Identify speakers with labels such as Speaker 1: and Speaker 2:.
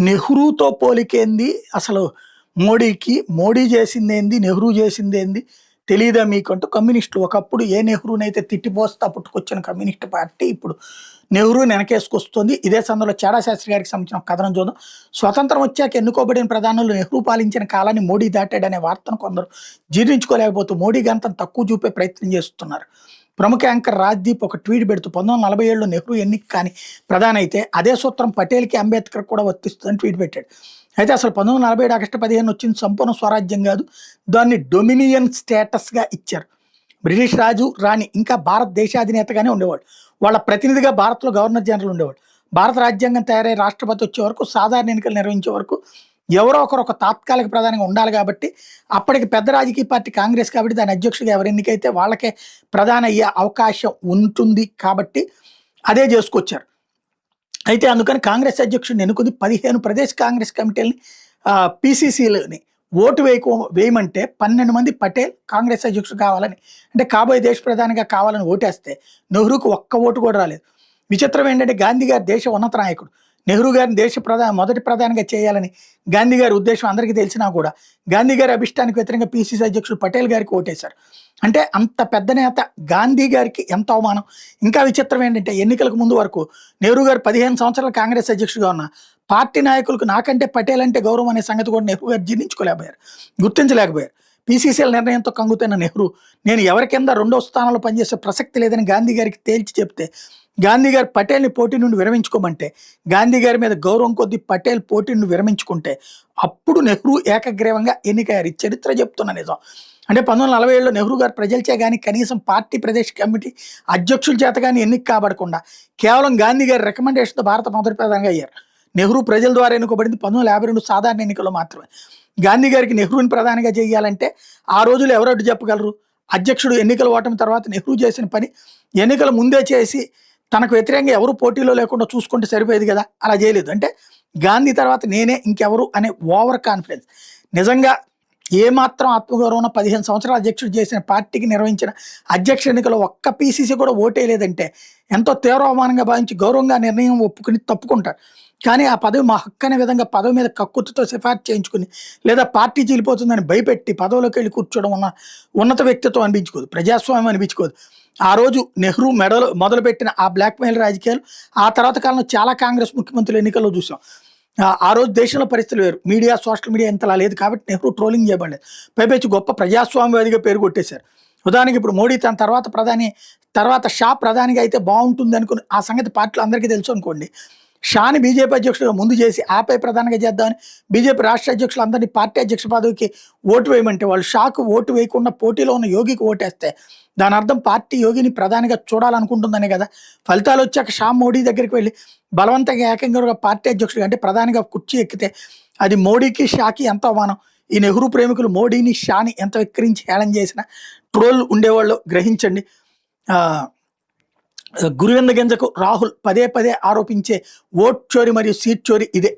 Speaker 1: నెహ్రూతో పోలికేంది అసలు మోడీకి? మోడీ చేసిందేంది? నెహ్రూ చేసిందేంది? తెలీదా మీకంటూ కమ్యూనిస్టులు ఒకప్పుడు ఏ నెహ్రూనైతే తిట్టిపోస్తా పుట్టుకొచ్చిన కమ్యూనిస్ట్ పార్టీ ఇప్పుడు నెహ్రూని వెనకేసుకొస్తుంది. ఇదే సందర్భంలో చాడా శాస్త్రి గారికి సంబంధించిన ఒక కథనం చూద్దాం. స్వతంత్రం వచ్చాక ఎన్నుకోబడిన ప్రధానులు నెహ్రూ పాలించిన కాలాన్ని మోడీ దాటాడనే వార్తను కొందరు జీర్ణించుకోలేకపోతూ మోడీ గంతం తక్కువ చూపే ప్రయత్నం చేస్తున్నారు. ప్రముఖ యాంకర్ రాజ్దీప్ ఒక ట్వీట్ పెడుతూ 1947లో నెహ్రూ ఎన్నిక కానీ ప్రధాని అయితే అదే సూత్రం పటేల్కి అంబేద్కర్ కూడా వర్తిస్తుందని ట్వీట్ పెట్టాడు. అయితే అసలు 1947 ఆగస్టు 15 వచ్చింది సంపూర్ణ స్వరాజ్యం కాదు, దాన్ని డొమినియన్ స్టేటస్గా ఇచ్చారు. బ్రిటిష్ రాజు రాణి ఇంకా భారతదేశాధినేతగానే ఉండేవాడు. వాళ్ళ ప్రతినిధిగా భారత్లో గవర్నర్ జనరల్ ఉండేవాడు. భారత రాజ్యాంగం తయారై రాష్ట్రపతి వచ్చే వరకు, సాధారణ ఎన్నికలు నిర్వహించే వరకు ఎవరో ఒకరు ఒక తాత్కాలిక ప్రధానిగా ఉండాలి. కాబట్టి అప్పటికి పెద్ద రాజకీయ పార్టీ కాంగ్రెస్ కాబట్టి దాని అధ్యక్షుడిగా ఎవరు ఎన్నికైతే వాళ్ళకే ప్రధాని అయ్యే అవకాశం ఉంటుంది. కాబట్టి అదే చేసుకొచ్చారు. అయితే అందుకని కాంగ్రెస్ అధ్యక్షుడిని ఎన్నుకుంది. 15 ప్రదేశ్ కాంగ్రెస్ కమిటీలని పీసీసీలని ఓటు వేయమంటే 12 మంది పటేల్ కాంగ్రెస్ అధ్యక్షుడు కావాలని, అంటే కాబోయే దేశ ప్రధానిగా కావాలని ఓటేస్తే నెహ్రూకు ఒక్క ఓటు కూడా రాలేదు. విచిత్రం ఏంటంటే గాంధీ గారి దేశ ఉన్నత నాయకుడు, నెహ్రూ గారిని దేశ మొదటి ప్రధానిగా చేయాలని గాంధీ గారి ఉద్దేశం అందరికీ తెలిసినా కూడా గాంధీ గారి అభిష్టానికి వ్యతిరేకంగా పీసీసీ అధ్యక్షుడు పటేల్ గారికి ఓటేశారు. అంటే అంత పెద్ద నేత గాంధీ గారికి ఎంత అవమానం. ఇంకా విచిత్రం ఏంటంటే ఎన్నికలకు ముందు వరకు నెహ్రూ గారు 15 సంవత్సరాలు కాంగ్రెస్ అధ్యక్షుడిగా ఉన్న పార్టీ నాయకులకు నాకంటే పటేల్ అంటే గౌరవం అనే సంగతి కూడా నెహ్రూ గారు జీర్ణించుకోలేకపోయారు, గుర్తించలేకపోయారు. పీసీసీఎల్ నిర్ణయంతో కంగుతున్న నెహ్రూ నేను ఎవరి కింద 2వ స్థానంలో పనిచేసే ప్రసక్తి లేదని గాంధీ గారికి తేల్చి చెప్తే గాంధీ గారు పటేల్ని పోటీ నుండి విరమించుకోమంటే గాంధీ గారి మీద గౌరవం కొద్దీ పటేల్ పోటీ నుండి విరమించుకుంటే అప్పుడు నెహ్రూ ఏకగ్రీవంగా ఎన్నికయ్యారు. ఈ చరిత్ర చెప్తున్న నిజం. అంటే 1947లో నెహ్రూ గారు ప్రజలచే కానీ కనీసం పార్టీ ప్రదేశ్ కమిటీ అధ్యక్షుల చేత కానీ ఎన్నిక కాబడకుండా కేవలం గాంధీ గారి రికమెండేషన్తో భారత మొదటి ప్రధానిగా అయ్యారు. నెహ్రూ ప్రజల ద్వారా ఎన్నుకోబడింది 1952 సాధారణ ఎన్నికల్లో మాత్రమే. గాంధీ గారికి నెహ్రూని ప్రధానిగా చేయాలంటే ఆ రోజులు ఎవరొడ్డు చెప్పగలరు? అధ్యక్షుడు ఎన్నికల ఓటమి తర్వాత నెహ్రూ చేసిన పని ఎన్నికల ముందే చేసి తనకు వ్యతిరేకంగా ఎవరు పోటీలో లేకుండా చూసుకుంటే సరిపోయేది కదా, అలా చేయలేదు. అంటే గాంధీ తర్వాత నేనే ఇంకెవరు అనే ఓవర్ కాన్ఫిడెన్స్. నిజంగా ఏమాత్రం ఆత్మగౌరవం 15 సంవత్సరాల అధ్యక్షుడు చేసిన పార్టీకి నిర్వహించిన అధ్యక్ష ఎన్నికలో ఒక్క పీసీసీ కూడా ఓటేయలేదంటే ఎంతో తీవ్ర అవమానంగా భావించి గౌరవంగా నిర్ణయం ఒప్పుకుని తప్పుకుంటారు. కానీ ఆ పదవి మా హక్కు అనే విధంగా పదవి మీద కక్కుర్తితో సిఫార్సు చేయించుకుని లేదా పార్టీ చీలిపోతుందని భయపెట్టి పదవిలోకి వెళ్ళి కూర్చోవడం ఉన్నత వ్యక్తిత్వం అనిపించుకోదు, ప్రజాస్వామ్యం అనిపించుకోదు. ఆ రోజు నెహ్రూ మొదలుపెట్టిన ఆ బ్లాక్మెయిల్ రాజకీయాలు ఆ తర్వాత కాలంలో చాలా కాంగ్రెస్ ముఖ్యమంత్రుల ఎన్నికల్లో చూసాం. ఆ రోజు దేశంలో పరిస్థితులు వేరు, మీడియా సోషల్ మీడియా ఇంతలా లేదు కాబట్టి నెహ్రూ ట్రోలింగ్ చేయబడలేదు. పైపెచ్చి గొప్ప ప్రజాస్వామ్యవాదిగా పేరు కొట్టేశారు. ఉదాహరణకి ఇప్పుడు మోడీ తన తర్వాత షా ప్రధానిగా అయితే బాగుంటుంది అనుకుని ఆ సంగతి పార్టీలో అందరికీ తెలుసు అనుకోండి. షాని బీజేపీ అధ్యక్షుడిగా ముందు చేసి ఆపై ప్రధానిగా చేద్దామని బీజేపీ రాష్ట్ర అధ్యక్షులు అందరినీ పార్టీ అధ్యక్ష పదవికి ఓటు వేయమంటే వాళ్ళు షాకు ఓటు వేయకుండా పోటీలో ఉన్న యోగికి ఓటేస్తే దాని అర్థం పార్టీ యోగిని ప్రధానిగా చూడాలనుకుంటుందనే కదా. ఫలితాలు వచ్చాక షా మోడీ దగ్గరికి వెళ్ళి బలవంతంగా ఏకంగా పార్టీ అధ్యక్షుడిగా అంటే ప్రధానిగా కుర్చీ ఎక్కితే అది మోడీకి షాకి ఎంత అవమానం. ఈ నెహ్రూ ప్రేమికులు మోడీని షాని ఎంత విక్రించి హేళన చేసిన ట్రోల్ ఉండేవాళ్ళు గ్రహించండి. గురువింద గింజకు రాహుల్ పదే పదే ఆరోపించే ఓట్ చోరీ మరియు సీట్ చోరీ ఇదే.